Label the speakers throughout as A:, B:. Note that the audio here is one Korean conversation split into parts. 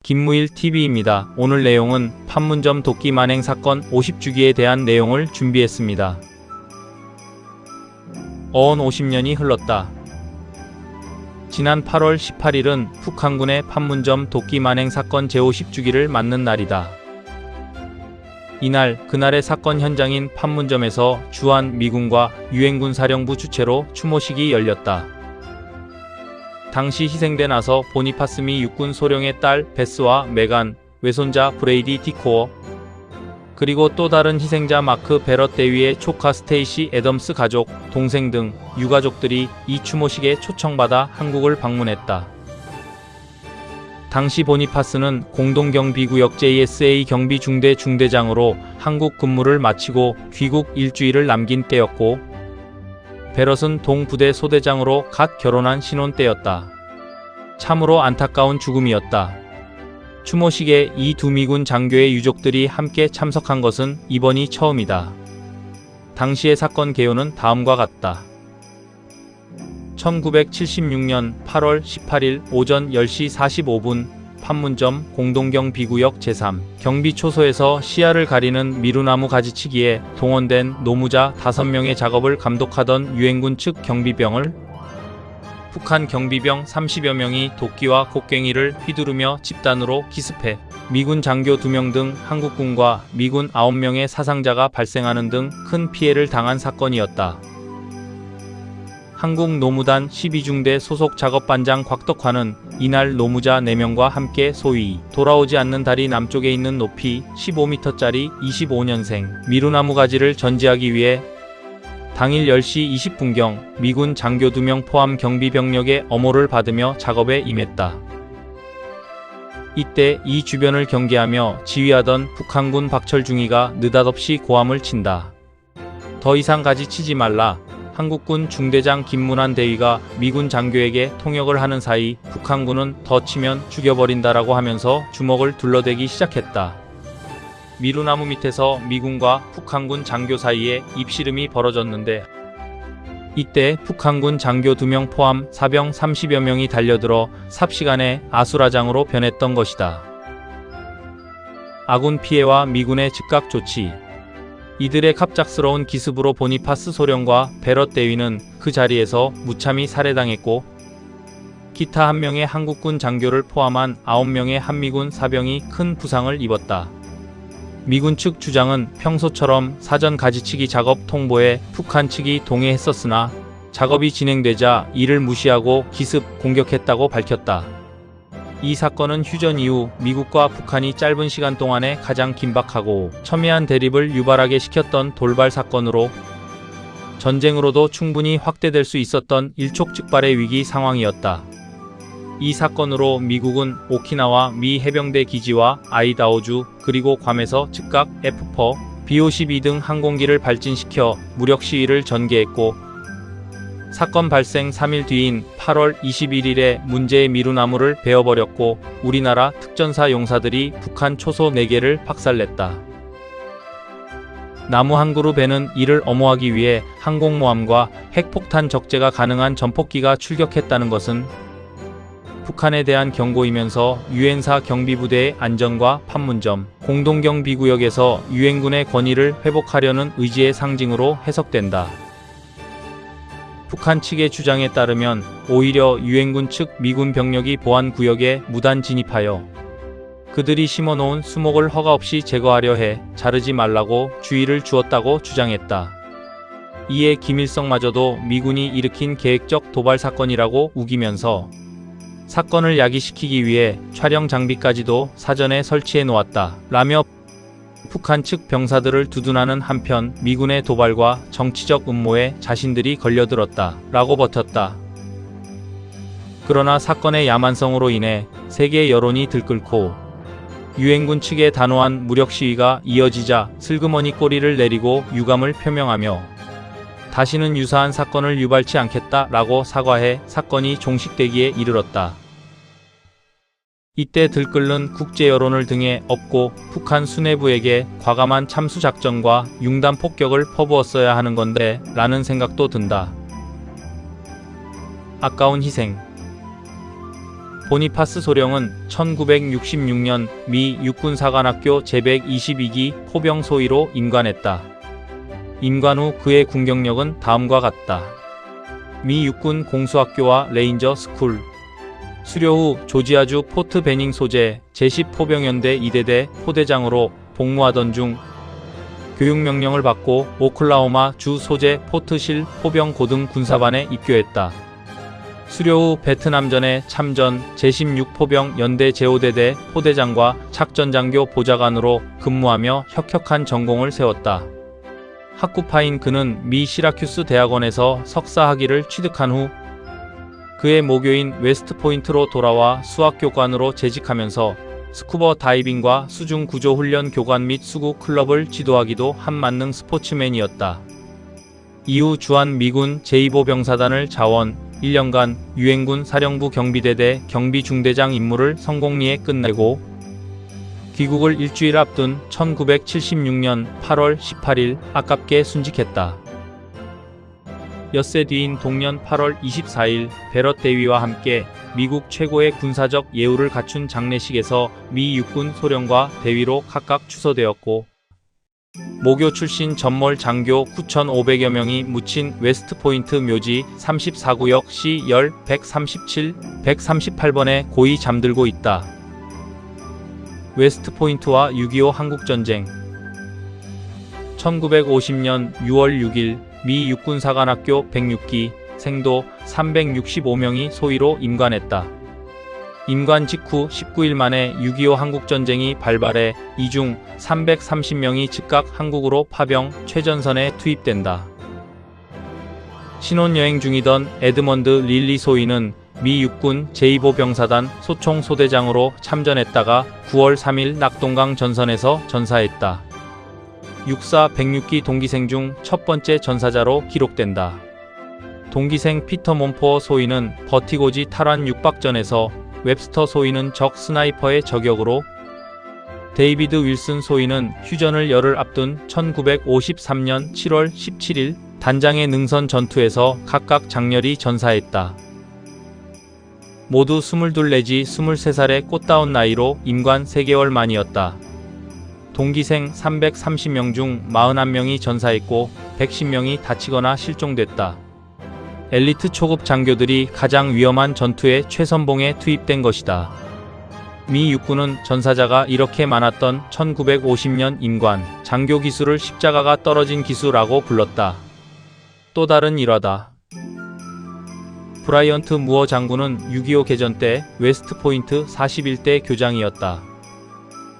A: 김무일 TV입니다. 오늘 내용은 판문점 도끼 만행 사건 50주기에 대한 내용을 준비했습니다. 어언 50년이 흘렀다. 지난 8월 18일은 북한군의 판문점 도끼 만행 사건 제50주기를 맞는 날이다. 이날 그날의 사건 현장인 판문점에서 주한 미군과 유엔군 사령부 주최로 추모식이 열렸다. 당시 희생된 아서 보니파스 미 육군 소령의 딸 베스와 메간, 외손자 브레이디 디코어, 그리고 또 다른 희생자 마크 베럿 대위의 조카 스테이시 애덤스 가족, 동생 등 유가족들이 이 추모식에 초청받아 한국을 방문했다. 당시 보니파스는 공동경비구역 JSA 경비중대 중대장으로 한국 근무를 마치고 귀국 일주일을 남긴 때였고, 베럿은 동부대 소대장으로 갓 결혼한 신혼 때였다. 참으로 안타까운 죽음이었다. 추모식에 이 두 미군 장교의 유족들이 함께 참석한 것은 이번이 처음이다. 당시의 사건 개요는 다음과 같다. 1976년 8월 18일 오전 10시 45분 판문점 공동경비구역 제3 경비초소에서 시야를 가리는 미루나무 가지치기에 동원된 노무자 5명의 작업을 감독하던 유엔군 측 경비병을 북한 경비병 30여 명이 도끼와 곡괭이를 휘두르며 집단으로 기습해 미군 장교 2명 등 한국군과 미군 9명의 사상자가 발생하는 등 큰 피해를 당한 사건이었다. 한국 노무단 12중대 소속 작업반장 곽덕화는 이날 노무자 4명과 함께 소위 돌아오지 않는 다리 남쪽에 있는 높이 15m짜리 25년생 미루나무 가지를 전지하기 위해 당일 10시 20분경 미군 장교 2명 포함 경비병력의 엄호를 받으며 작업에 임했다. 이때 이 주변을 경계하며 지휘하던 북한군 박철중이가 느닷없이 고함을 친다. 더 이상 가지 치지 말라. 한국군 중대장 김문환 대위가 미군 장교에게 통역을 하는 사이 북한군은 더 치면 죽여버린다라고 하면서 주먹을 둘러대기 시작했다. 미루나무 밑에서 미군과 북한군 장교 사이에 입씨름이 벌어졌는데, 이때 북한군 장교 2명 포함 사병 30여 명이 달려들어 삽시간에 아수라장으로 변했던 것이다. 아군 피해와 미군의 즉각 조치, 이들의 갑작스러운 기습으로 보니파스 소령과 베럿 대위는 그 자리에서 무참히 살해당했고, 기타 1명의 한국군 장교를 포함한 9명의 한미군 사병이 큰 부상을 입었다. 미군 측 주장은 평소처럼 사전 가지치기 작업 통보에 북한 측이 동의했었으나 작업이 진행되자 이를 무시하고 기습 공격했다고 밝혔다. 이 사건은 휴전 이후 미국과 북한이 짧은 시간 동안에 가장 긴박하고 첨예한 대립을 유발하게 시켰던 돌발 사건으로 전쟁으로도 충분히 확대될 수 있었던 일촉즉발의 위기 상황이었다. 이 사건으로 미국은 오키나와 미 해병대 기지와 아이다호주 그리고 괌에서 즉각 F-4, B-52 등 항공기를 발진시켜 무력 시위를 전개했고, 사건 발생 3일 뒤인 8월 21일에 문제의 미루나무를 베어버렸고, 우리나라 특전사 용사들이 북한 초소 4개를 박살냈다. 나무 한 그룹에는 이를 엄호하기 위해 항공모함과 핵폭탄 적재가 가능한 전폭기가 출격했다는 것은 북한에 대한 경고이면서 유엔사 경비부대의 안전과 판문점 공동경비구역에서 유엔군의 권위를 회복하려는 의지의 상징으로 해석된다. 북한 측의 주장에 따르면 오히려 유엔군 측 미군 병력이 보안구역에 무단 진입하여 그들이 심어놓은 수목을 허가 없이 제거하려 해 자르지 말라고 주의를 주었다고 주장했다. 이에 김일성마저도 미군이 일으킨 계획적 도발 사건이라고 우기면서 사건을 야기시키기 위해 촬영 장비까지도 사전에 설치해 놓았다 라며 북한 측 병사들을 두둔하는 한편 미군의 도발과 정치적 음모에 자신들이 걸려들었다 라고 버텼다. 그러나 사건의 야만성으로 인해 세계 여론이 들끓고 유엔군 측의 단호한 무력 시위가 이어지자 슬그머니 꼬리를 내리고 유감을 표명하며 다시는 유사한 사건을 유발치 않겠다 라고 사과해 사건이 종식되기에 이르렀다. 이때 들끓는 국제 여론을 등에 업고 북한 수뇌부에게 과감한 참수작전과 융단 폭격을 퍼부었어야 하는 건데 라는 생각도 든다. 아까운 희생. 보니파스 소령은 1966년 미 육군사관학교 제122기 포병 소위로 임관했다. 임관 후 그의 군 경력은 다음과 같다. 미 육군 공수학교와 레인저 스쿨. 수료 후 조지아주 포트 베닝 소재 제10포병연대 2대대 포대장으로 복무하던 중 교육명령을 받고 오클라호마 주 소재 포트실 포병 고등 군사반에 입교했다. 수료 후 베트남전에 참전 제16포병 연대 제5대대 포대장과 착전장교 보좌관으로 근무하며 혁혁한 전공을 세웠다. 학구파인 그는 미 시라큐스 대학원에서 석사 학위를 취득한 후 그의 모교인 웨스트포인트로 돌아와 수학교관으로 재직하면서 스쿠버 다이빙과 수중 구조 훈련 교관 및 수구 클럽을 지도하기도 한 만능 스포츠맨이었다. 이후 주한 미군 제2보병사단을 자원 1년간 유엔군 사령부 경비대대 경비중대장 임무를 성공리에 끝내고 귀국을 일주일 앞둔 1976년 8월 18일 아깝게 순직했다. 엿새 뒤인 동년 8월 24일 베럿 대위와 함께 미국 최고의 군사적 예우를 갖춘 장례식에서 미 육군 소령과 대위로 각각 추서되었고 모교 출신 전몰 장교 9,500여 명이 묻힌 웨스트포인트 묘지 34구역 C열 137, 138번에 고이 잠들고 있다. 웨스트포인트와 6.25 한국전쟁. 1950년 6월 6일 미 육군사관학교 106기 생도 365명이 소위로 임관했다. 임관 직후 19일 만에 6.25 한국전쟁이 발발해 이 중 330명이 즉각 한국으로 파병 최전선에 투입된다. 신혼여행 중이던 에드먼드 릴리 소위는 미 육군 제2보병사단 소총소대장으로 참전했다가 9월 3일 낙동강 전선에서 전사했다. 육사 106기 동기생 중 첫 번째 전사자로 기록된다. 동기생 피터 몬포어 소위는 버티고지 탈환 육박전에서 웹스터 소위는 적 스나이퍼의 저격으로 데이비드 윌슨 소위는 휴전을 열흘 앞둔 1953년 7월 17일 단장의 능선 전투에서 각각 장렬히 전사했다. 모두 22 내지 23살의 꽃다운 나이로 임관 3개월 만이었다. 동기생 330명 중 41명이 전사했고 110명이 다치거나 실종됐다. 엘리트 초급 장교들이 가장 위험한 전투의 최선봉에 투입된 것이다. 미 육군은 전사자가 이렇게 많았던 1950년 임관, 장교 기수를 십자가가 떨어진 기수라고 불렀다. 또 다른 일화다. 브라이언트 무어 장군은 6.25 개전 때 웨스트포인트 41대 교장이었다.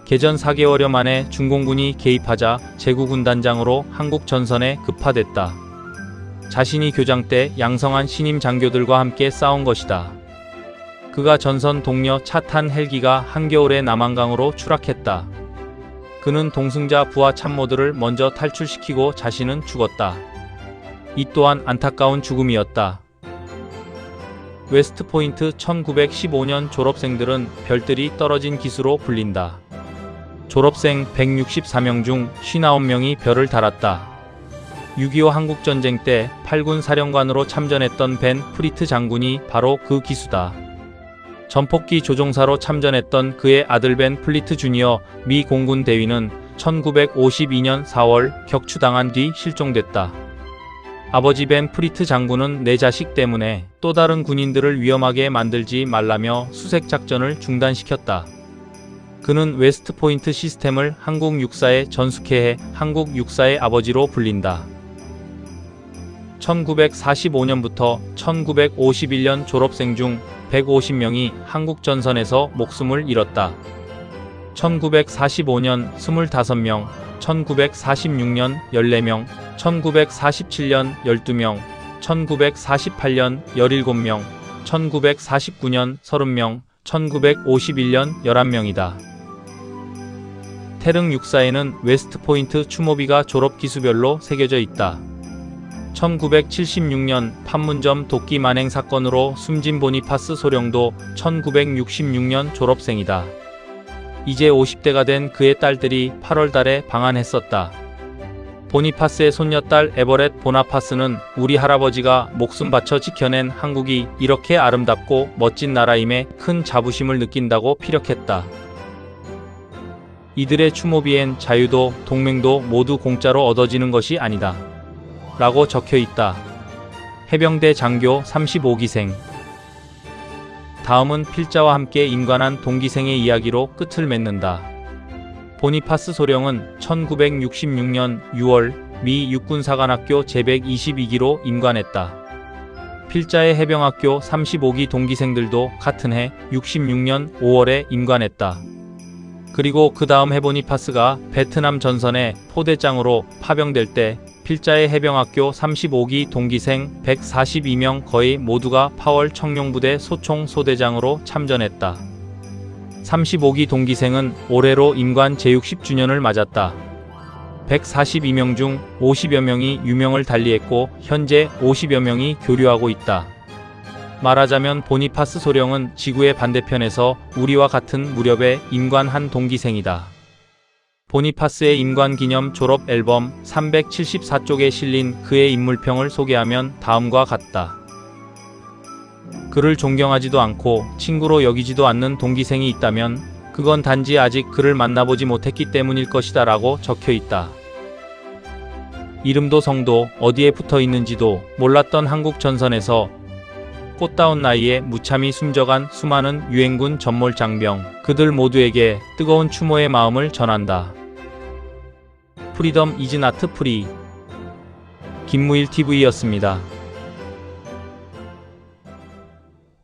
A: 개전 4개월여 만에 중공군이 개입하자 제구군단장으로 한국 전선에 급파됐다. 자신이 교장 때 양성한 신임 장교들과 함께 싸운 것이다. 그가 전선 동료 차 탄 헬기가 한겨울에 남한강으로 추락했다. 그는 동승자 부하 참모들을 먼저 탈출시키고 자신은 죽었다. 이 또한 안타까운 죽음이었다. 웨스트포인트 1915년 졸업생들은 별들이 떨어진 기수로 불린다. 졸업생 164명 중 59명이 별을 달았다. 6.25 한국전쟁 때 8군 사령관으로 참전했던 벤 프리트 장군이 바로 그 기수다. 전폭기 조종사로 참전했던 그의 아들 벤 플리트 주니어 미 공군 대위는 1952년 4월 격추당한 뒤 실종됐다. 아버지 벤 프리트 장군은 내 자식 때문에 또 다른 군인들을 위험하게 만들지 말라며 수색작전을 중단시켰다. 그는 웨스트포인트 시스템을 한국 육사의 전숙해해 한국 육사의 아버지로 불린다. 1945년부터 1951년 졸업생 중 150명이 한국 전선에서 목숨을 잃었다. 1945년 25명, 1946년 14명, 1947년 12명, 1948년 17명, 1949년 30명, 1951년 11명이다. 태릉 육사에는 웨스트포인트 추모비가 졸업 기수별로 새겨져 있다. 1976년 판문점 도끼 만행 사건으로 숨진 보니파스 소령도 1966년 졸업생이다. 이제 50대가 된 그의 딸들이 8월 달에 방한했었다. 보니파스의 손녀딸 에버렛 보나파스는 우리 할아버지가 목숨 바쳐 지켜낸 한국이 이렇게 아름답고 멋진 나라임에 큰 자부심을 느낀다고 피력했다. 이들의 추모비엔 자유도 동맹도 모두 공짜로 얻어지는 것이 아니다. 라고 적혀 있다. 해병대 장교 35기생. 다음은 필자와 함께 임관한 동기생의 이야기로 끝을 맺는다. 보니파스 소령은 1966년 6월 미 육군사관학교 제122기로 임관했다. 필자의 해병학교 35기 동기생들도 같은 해 66년 5월에 임관했다. 그리고 그 다음 해 보니파스가 베트남 전선의 포대장으로 파병될 때 필자의 해병학교 35기 동기생 142명 거의 모두가 파월 청룡부대 소총 소대장으로 참전했다. 35기 동기생은 올해로 임관 제60주년을 맞았다. 142명 중 50여 명이 유명을 달리했고 현재 50여 명이 교류하고 있다. 말하자면 보니파스 소령은 지구의 반대편에서 우리와 같은 무렵에 임관한 동기생이다. 보니파스의 임관 기념 졸업 앨범 374쪽에 실린 그의 인물평을 소개하면 다음과 같다. 그를 존경하지도 않고 친구로 여기지도 않는 동기생이 있다면 그건 단지 아직 그를 만나보지 못했기 때문일 것이다 라고 적혀 있다. 이름도 성도 어디에 붙어 있는지도 몰랐던 한국 전선에서 꽃다운 나이에 무참히 숨져간 수많은 유엔군 전몰 장병, 그들 모두에게 뜨거운 추모의 마음을 전한다. 프리덤 이즈 나트 프리. 김무일 TV였습니다.